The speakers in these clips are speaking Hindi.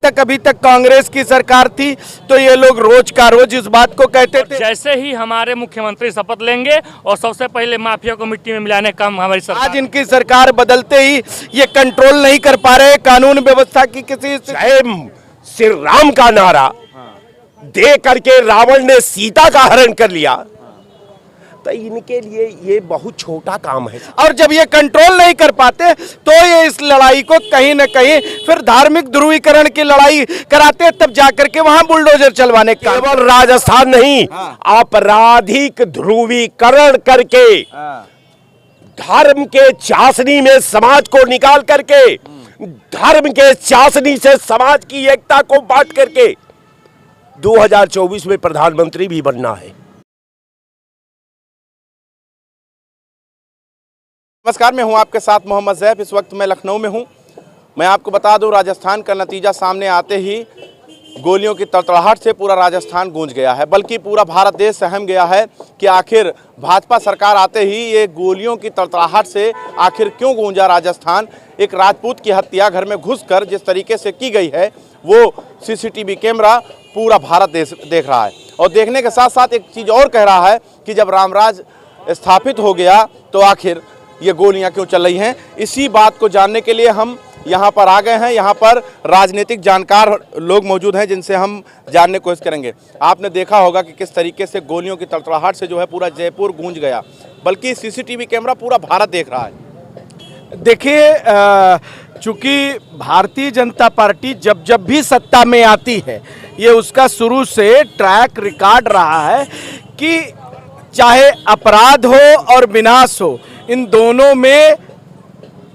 अभी तक कांग्रेस की सरकार थी तो ये लोग रोज का रोज इस बात को कहते थे। जैसे ही हमारे मुख्यमंत्री शपथ लेंगे और सबसे पहले माफिया को मिट्टी में मिलाने का काम हमारी सरकार। आज इनकी सरकार बदलते ही ये कंट्रोल नहीं कर पा रहे कानून व्यवस्था की किसी जय श्री राम का नारा दे करके रावण ने सीता का हरण कर लिया, तो इनके लिए ये बहुत छोटा काम है। और जब ये कंट्रोल नहीं कर पाते तो ये इस लड़ाई को कहीं न कहीं फिर धार्मिक ध्रुवीकरण की लड़ाई कराते, तब जाकर के वहां बुलडोजर चलवाने का। केवल राजस्थान नहीं, आपराधिक ध्रुवीकरण करके धर्म के चाशनी में समाज को निकाल करके, धर्म के चाशनी से समाज की एकता को बांट करके 2024 में प्रधानमंत्री भी बनना है। नमस्कार, मैं हूं आपके साथ मोहम्मद ज़ैफ। इस वक्त मैं लखनऊ में हूं। मैं आपको बता दूं, राजस्थान का नतीजा सामने आते ही गोलियों की तड़तड़ाहट से पूरा राजस्थान गूंज गया है, बल्कि पूरा भारत देश सहम गया है कि आखिर भाजपा सरकार आते ही ये गोलियों की तड़तड़ाहट से आखिर क्यों गूंजा राजस्थान। एक राजपूत की हत्या घर में घुसकर जिस तरीके से की गई है, वो सीसीटीवी कैमरा पूरा भारत देश देख रहा है। और देखने के साथ साथ एक चीज़ और कह रहा है कि जब रामराज स्थापित हो गया तो आखिर ये गोलियां क्यों चल रही हैं। इसी बात को जानने के लिए हम यहाँ पर आ गए हैं। यहाँ पर राजनीतिक जानकार लोग मौजूद हैं जिनसे हम जानने की कोशिश करेंगे। आपने देखा होगा कि किस तरीके से गोलियों की तड़तड़ाहट से जो है पूरा जयपुर गूंज गया, बल्कि सीसीटीवी कैमरा पूरा भारत देख रहा है। देखिए, चूंकि भारतीय जनता पार्टी जब जब भी सत्ता में आती है, ये उसका शुरू से ट्रैक रिकॉर्ड रहा है कि चाहे अपराध हो और विनाश हो, इन दोनों में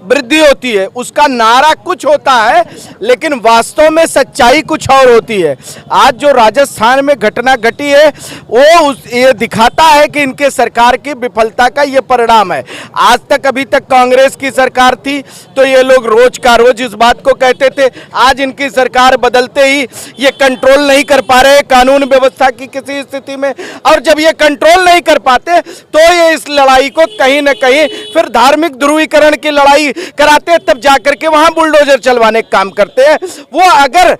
वृद्धि होती है। उसका नारा कुछ होता है लेकिन वास्तव में सच्चाई कुछ और होती है। आज जो राजस्थान में घटना घटी है वो ये दिखाता है कि इनके सरकार की विफलता का ये परिणाम है। आज तक अभी तक कांग्रेस की सरकार थी तो ये लोग रोज का रोज इस बात को कहते थे। आज इनकी सरकार बदलते ही ये कंट्रोल नहीं कर पा रहे कानून व्यवस्था की किसी स्थिति में। और जब ये कंट्रोल नहीं कर पाते तो ये इस लड़ाई को कहीं न कहीं फिर धार्मिक ध्रुवीकरण की लड़ाई कराते, तब जाकर के वहां बुलडोजर चलवाने का काम करते हैं। वो अगर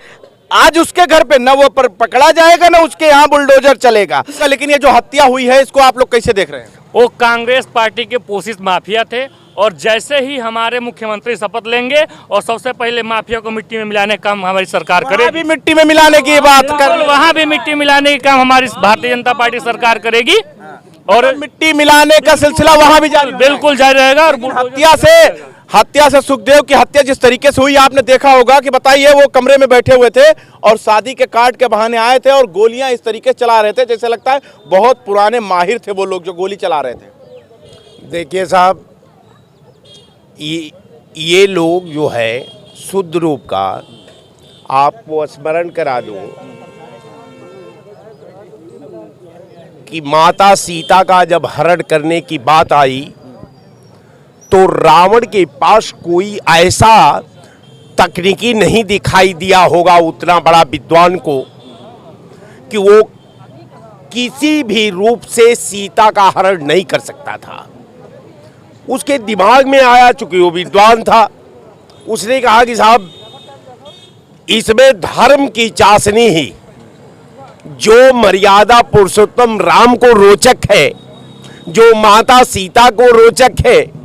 आज उसके घर पे न वो पर पकड़ा जाएगा न उसके यहाँ बुलडोजर चलेगा। लेकिन ये जो हत्या हुई है इसको आप लोग कैसे देख रहे हैं? वो कांग्रेस पार्टी के पोषित माफिया थे और जैसे ही हमारे मुख्यमंत्री शपथ लेंगे और सबसे पहले माफिया को मिट्टी में मिलाने का काम हमारी सरकार करेगी। भी मिट्टी में मिलाने की बात कर, वहाँ भी मिट्टी मिलाने का काम हमारी भारतीय जनता पार्टी सरकार करेगी और मिट्टी मिलाने का सिलसिला वहां भी जारी, बिल्कुल जारी रहेगा। और हत्या से सुखदेव की हत्या जिस तरीके से हुई आपने देखा होगा कि बताइए, वो कमरे में बैठे हुए थे और शादी के कार्ड के बहाने आए थे और गोलियां इस तरीके से चला रहे थे जैसे लगता है बहुत पुराने माहिर थे वो लोग जो गोली चला रहे थे। देखिए साहब, ये लोग जो है शुद्ध रूप का आपको स्मरण करा दूं कि माता सीता का जब हरण करने की बात आई तो रावण के पास कोई ऐसा तकनीकी नहीं दिखाई दिया होगा उतना बड़ा विद्वान को कि वो किसी भी रूप से सीता का हरण नहीं कर सकता था। उसके दिमाग में आया, चूंकि वो विद्वान था, उसने कहा कि साहब इसमें धर्म की चाशनी ही जो मर्यादा पुरुषोत्तम राम को रोचक है, जो माता सीता को रोचक है,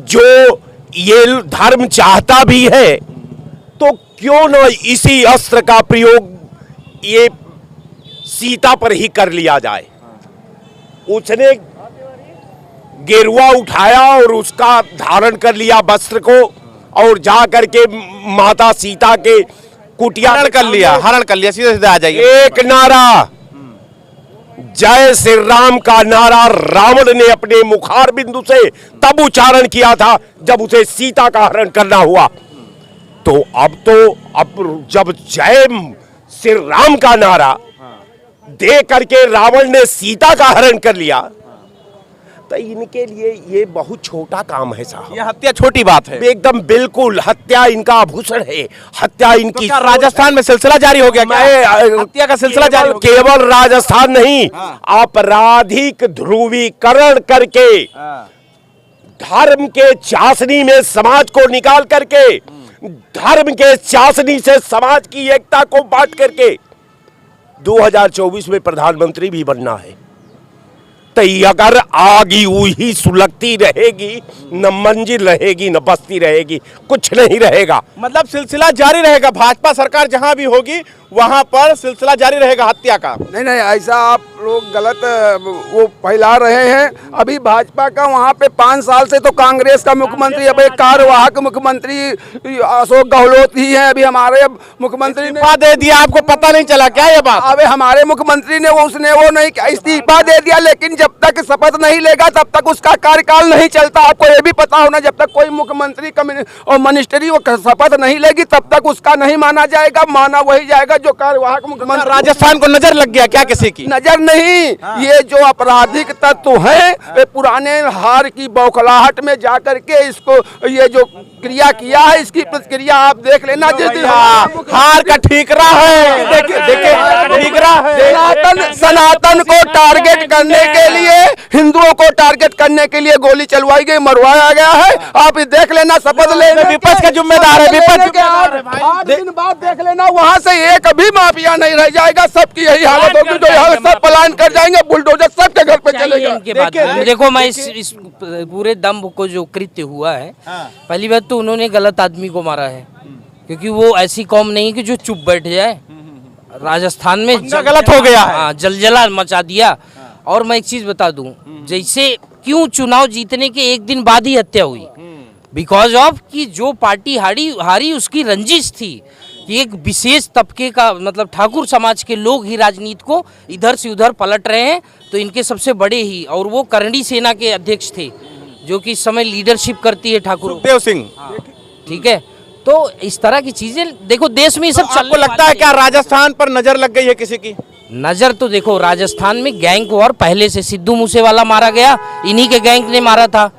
जो ये धर्म चाहता भी है, तो क्यों न इसी अस्त्र का प्रयोग ये सीता पर ही कर लिया जाए। उसने गेरुआ उठाया और उसका धारण कर लिया वस्त्र को और जा करके माता सीता के कुटिया हरण कर लिया सीधे सीधे आ जाइए। एक नारा जय श्री राम का नारा रावण ने अपने मुखार बिंदु से तब उच्चारण किया था जब उसे सीता का हरण करना हुआ। तो अब जब जय श्री राम का नारा दे करके रावण ने सीता का हरण कर लिया, तो इनके लिए ये बहुत छोटा काम है साहब। ये हत्या छोटी बात है एकदम बिल्कुल। हत्या इनका आभूषण है, हत्या इनकी। तो राजस्थान में सिलसिला जारी हो गया क्या? हत्या का सिलसिला जारी हो गया? केवल राजस्थान नहीं, आपराधिक ध्रुवीकरण करके धर्म के चाशनी में समाज को निकाल करके, धर्म के चाशनी से समाज की एकता को बांट करके 2024 में प्रधानमंत्री भी बनना है। तो अगर आग ही सुलगती रहेगी, न मंजिल रहेगी न बस्ती रहेगी, कुछ नहीं रहेगा। मतलब सिलसिला जारी रहेगा, भाजपा सरकार जहां भी होगी वहां पर सिलसिला जारी रहेगा हत्या का। नहीं नहीं, ऐसा आप लोग गलत वो फैला रहे हैं। अभी भाजपा का वहाँ पे 5 साल से तो कांग्रेस का मुख्यमंत्री, अब एक कार्यवाहक मुख्यमंत्री अशोक गहलोत ही है। अभी हमारे मुख्यमंत्री ने इस्तीफा दे दिया, आपको पता नहीं चला क्या ये बात? अबे हमारे मुख्यमंत्री ने उसने वो नहीं किया, इस्तीफा दे दिया, लेकिन जब तक शपथ नहीं लेगा तब तक उसका कार्यकाल नहीं चलता। आपको ये भी पता होना, जब तक कोई मुख्यमंत्री और मिनिस्ट्री वो शपथ नहीं लेगी तब तक उसका नहीं माना जाएगा। माना वही जाएगा जो कार्यवाहक मुख्यमंत्री। राजस्थान को नजर लग गया क्या किसी की? नजर नहीं, ये जो आपराधिक तत्व हैं, वे पुराने हार की बौखलाहट में जाकर के इसको ये जो क्रिया किया है, इसकी प्रतिक्रिया आप देख लेना। जिस दिन हार का ठीकरा है, देखिए ठीकरा है। सनातन को टारगेट करने के लिए, हिंदुओं को टारगेट करने के लिए गोली चलवाई गई, मरवाया गया है। आप देख लेना, शपथ लेना। विपक्ष का जिम्मेदार है, विपक्ष 8 दिन बाद देख लेना, वहाँ से एक भी माफिया नहीं रह जाएगा। सबकी यही हालत होगी, जो यहाँ सब पलायन कर जाएंगे, बुलडोजर सबके घर पे चलेगा। इनके बाद देखो, मैं इस पूरे दम्भ को जो कृत्य हुआ है, पहली बात तो उन्होंने गलत आदमी को मारा है, क्योंकि वो ऐसी कौम नहीं कि जो चुप बैठ जाए। राजस्थान में गलत हो गया है। हाँ, जलजला मचा दिया। और मैं एक चीज बता दूं, जैसे क्यों चुनाव जीतने के एक दिन बाद ही हत्या हुई, बिकॉज ऑफ कि जो पार्टी हारी उसकी रंजिश थी कि एक विशेष तबके का, मतलब ठाकुर समाज के लोग ही राजनीति को इधर से उधर पलट रहे हैं। तो इनके सबसे बड़े ही, और वो करणी सेना के अध्यक्ष थे, जो कि इस समय लीडरशिप करती है ठाकुर सुखदेव सिंह। ठीक है, तो इस तरह की चीजें देखो देश में ये सब आपको लगता है क्या राजस्थान पर नजर लग गई है किसी की? नजर तो देखो, राजस्थान में गैंग वॉर पहले से, सिद्धू मूसेवाला मारा गया, इन्हीं के गैंग ने मारा था,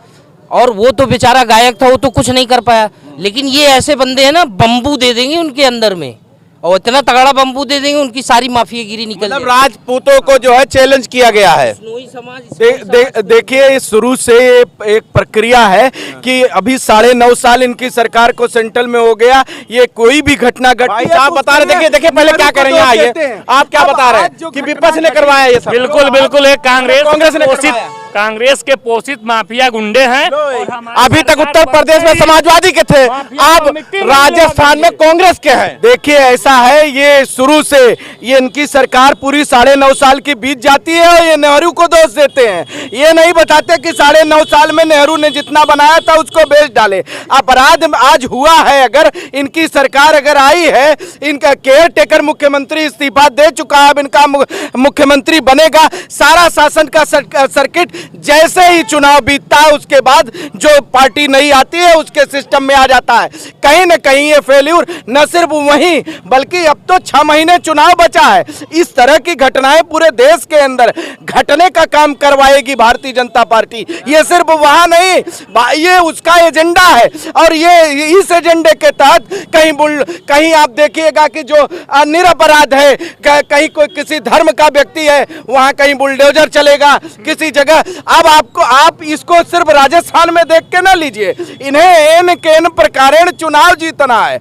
और वो तो बेचारा गायक था, वो तो कुछ नहीं कर पाया। लेकिन ये ऐसे बंदे हैं ना, बम्बू दे देंगे उनके अंदर में, और इतना तगड़ा बम्बू दे देंगे उनकी सारी माफियागिरी निकल मतलब जाएगी। राजपूतों को जो है चैलेंज किया गया है। देखिए, शुरू से एक प्रक्रिया है कि अभी 9.5 साल इनकी सरकार को सेंट्रल में हो गया, ये कोई भी घटना भाई साहब बता रहे, देखिए पहले क्या कर रहे हैं आइए, आप क्या बता रहे हैं कि विपक्ष ने करवाया ये सब? बिल्कुल बिल्कुल, एक कांग्रेस ने पोषित, करवाया। कांग्रेस के पोषित माफिया गुंडे हैं। अभी तक उत्तर प्रदेश में समाजवादी के थे, अब राजस्थान में कांग्रेस के हैं। देखिए, ऐसा है, ये शुरू से ये इनकी सरकार पूरी 9.5 साल की बीत जाती है और ये नेहरू को दोष देते हैं। ये नहीं बताते कि 9.5 साल में नेहरू ने जितना बनाया था उसको बेच डाले। अपराध आज हुआ है, अगर इनकी सरकार अगर आई है, इनका केयर टेकर मुख्यमंत्री इस्तीफा दे चुका है, अब इनका मुख्यमंत्री बनेगा। सारा शासन का सर्किट जैसे ही चुनाव बीतता है उसके बाद जो पार्टी नहीं आती है उसके सिस्टम में आ जाता है। कहीं न कहीं ये फेल्यूर न सिर्फ वहीं, बल्कि अब तो 6 महीने चुनाव बचा है। इस तरह की घटनाएं पूरे देश के अंदर घटने का काम करवाएगी भारतीय जनता पार्टी। ये सिर्फ वहां नहीं, ये उसका एजेंडा है, और ये इस एजेंडे के तहत कहीं आप देखिएगा कि जो निरपराध है, कहीं कोई किसी धर्म का व्यक्ति है, वहां कहीं बुलडोजर चलेगा किसी जगह। अब आप इसको सिर्फ राजस्थान में देख के ना लीजिए, इन्हें एन केन प्रकारेण चुनाव जीतना है।